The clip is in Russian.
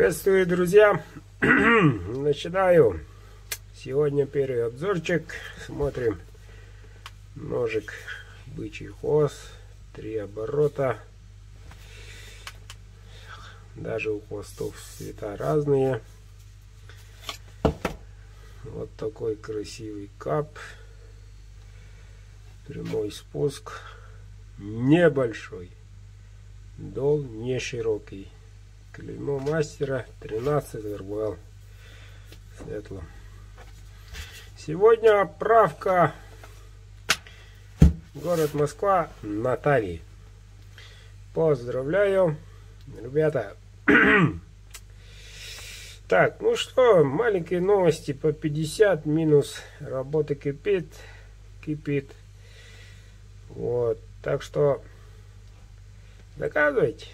Приветствую, друзья! Начинаю. Сегодня первый обзорчик. Смотрим. Ножик бычий хвост. 3 оборота. Даже у хвостов цвета разные. Вот такой красивый кап. Прямой спуск. Небольшой. Дол не широкий. Клеймо мастера 13 РВЛ светло. Сегодня отправка город Москва, Натальи. Поздравляю, ребята. Так, ну что, маленькие новости по 50 минус. Работа кипит. Вот, так что заказывайте.